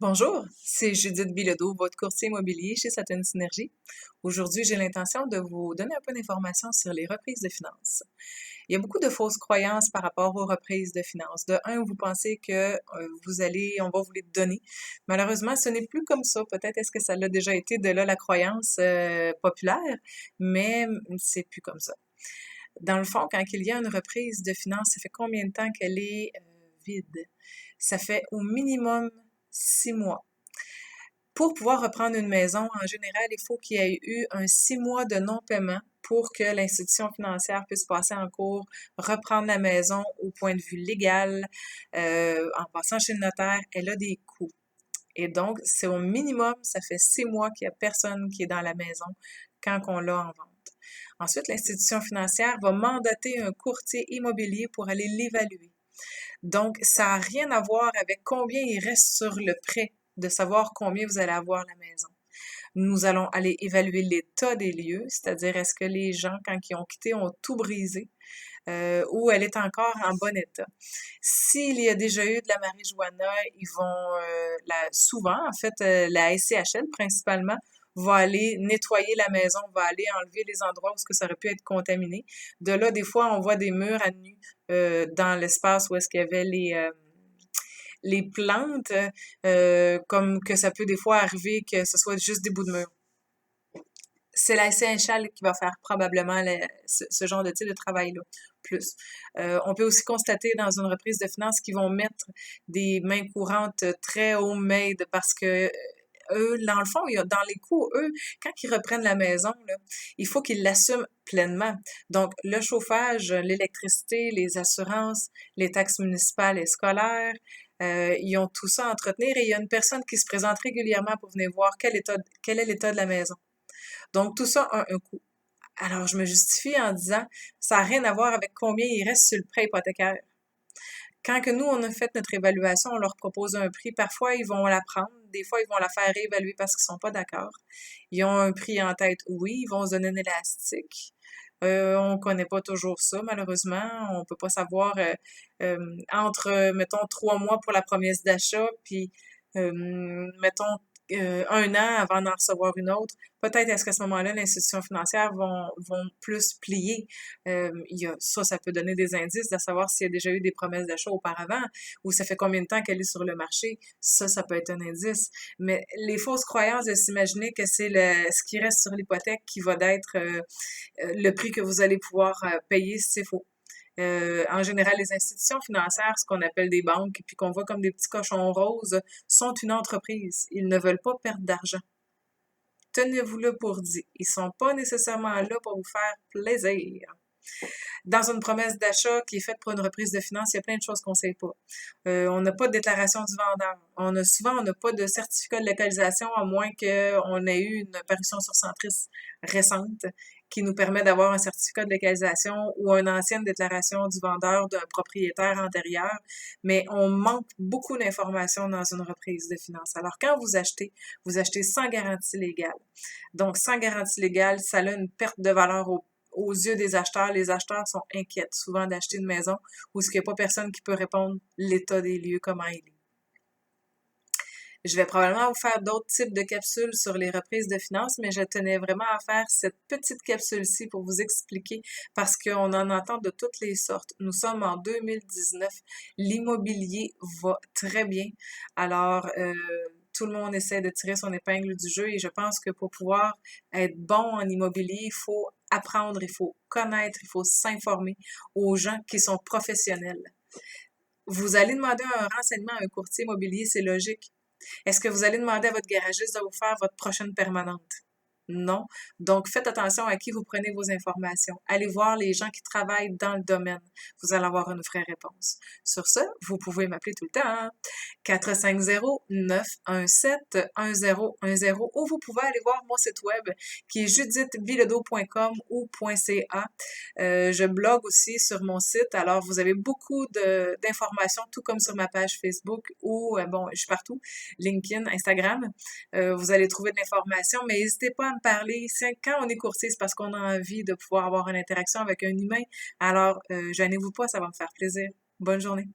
Bonjour, c'est Judith Bilodeau, votre courtier immobilier chez Saturn Synergie. Aujourd'hui, j'ai l'intention de vous donner un peu d'informations sur les reprises de finances. Il y a beaucoup de fausses croyances par rapport aux reprises de finances. De un, vous pensez que on va vous les donner. Malheureusement, ce n'est plus comme ça. Peut-être est-ce que ça l'a déjà été, de là la croyance populaire, mais c'est plus comme ça. Dans le fond, quand il y a une reprise de finances, ça fait combien de temps qu'elle est vide? Ça fait au minimum 6 mois. Pour pouvoir reprendre une maison, en général, il faut qu'il y ait eu un 6 mois de non-paiement pour que l'institution financière puisse passer en cours, reprendre la maison au point de vue légal, en passant chez le notaire, elle a des coûts. Et donc, c'est au minimum, ça fait 6 mois qu'il n'y a personne qui est dans la maison quand on l'a en vente. Ensuite, l'institution financière va mandater un courtier immobilier pour aller l'évaluer. Donc, ça n'a rien à voir avec combien il reste sur le prêt, de savoir combien vous allez avoir la maison. Nous allons aller évaluer l'état des lieux, c'est-à-dire est-ce que les gens, quand ils ont quitté, ont tout brisé ou elle est encore en bon état. S'il y a déjà eu de la marijuana, ils vont, souvent, en fait, la SCHL principalement, va aller nettoyer la maison, va aller enlever les endroits où ça aurait pu être contaminé. De là, des fois, on voit des murs à nu dans l'espace où est-ce qu'il y avait les plantes, comme que ça peut des fois arriver que ce soit juste des bouts de mur. C'est la SCHL qui va faire probablement ce genre de type de travail-là, plus. On peut aussi constater dans une reprise de finances qu'ils vont mettre des mains courantes très homemade parce que eux, dans le fond, dans les coûts, eux, quand ils reprennent la maison, là, il faut qu'ils l'assument pleinement. Donc, le chauffage, l'électricité, les assurances, les taxes municipales et scolaires, ils ont tout ça à entretenir et il y a une personne qui se présente régulièrement pour venir voir quel est l'état de la maison. Donc, tout ça a un coût. Alors, je me justifie en disant, ça n'a rien à voir avec combien il reste sur le prêt hypothécaire. Quand que nous, on a fait notre évaluation, on leur propose un prix. Parfois, ils vont la prendre. Des fois, ils vont la faire réévaluer parce qu'ils sont pas d'accord. Ils ont un prix en tête, oui, ils vont se donner un élastique. On connaît pas toujours ça, malheureusement. On peut pas savoir entre, mettons, 3 mois pour la promesse d'achat, puis mettons 1 an avant d'en recevoir une autre. Peut-être est-ce qu'à ce moment-là, l'institution financière vont plus plier. Ça peut donner des indices de savoir s'il y a déjà eu des promesses d'achat auparavant ou ça fait combien de temps qu'elle est sur le marché. Ça peut être un indice. Mais les fausses croyances de s'imaginer que c'est ce qui reste sur l'hypothèque qui va être le prix que vous allez pouvoir payer, c'est faux. En général, les institutions financières, ce qu'on appelle des banques, puis qu'on voit comme des petits cochons roses, sont une entreprise. Ils ne veulent pas perdre d'argent. Tenez-vous-le pour dit. Ils sont pas nécessairement là pour vous faire plaisir. Dans une promesse d'achat qui est faite pour une reprise de finances, il y a plein de choses qu'on ne sait pas. On n'a pas de déclaration du vendeur. On n'a pas de certificat de localisation à moins qu'on ait eu une parution sur Centris récente qui nous permet d'avoir un certificat de localisation ou une ancienne déclaration du vendeur d'un propriétaire antérieur. Mais on manque beaucoup d'informations dans une reprise de finances. Alors, quand vous achetez sans garantie légale. Donc, sans garantie légale, ça a une perte de valeur aux yeux des acheteurs. Les acheteurs sont inquiets souvent d'acheter une maison où il n'y a pas personne qui peut répondre l'état des lieux, comment il est. Je vais probablement vous faire d'autres types de capsules sur les reprises de finances, mais je tenais vraiment à faire cette petite capsule-ci pour vous expliquer parce qu'on en entend de toutes les sortes. Nous sommes en 2019. L'immobilier va très bien. Alors, tout le monde essaie de tirer son épingle du jeu et je pense que pour pouvoir être bon en immobilier, il faut apprendre, il faut connaître, il faut s'informer aux gens qui sont professionnels. Vous allez demander un renseignement à un courtier immobilier, c'est logique. Est-ce que vous allez demander à votre garagiste de vous faire votre prochaine permanente? Non. Donc, faites attention à qui vous prenez vos informations. Allez voir les gens qui travaillent dans le domaine. Vous allez avoir une vraie réponse. Sur ce, vous pouvez m'appeler tout le temps. 450-917-1010 ou vous pouvez aller voir mon site web qui est judithbilodeau.com ou .ca. Je blogue aussi sur mon site, alors vous avez beaucoup d'informations, tout comme sur ma page Facebook ou, bon, je suis partout, LinkedIn, Instagram. Vous allez trouver de l'information, mais n'hésitez pas à me parler. Quand on est courtier, c'est parce qu'on a envie de pouvoir avoir une interaction avec un humain. Alors, gênez-vous pas, ça va me faire plaisir. Bonne journée.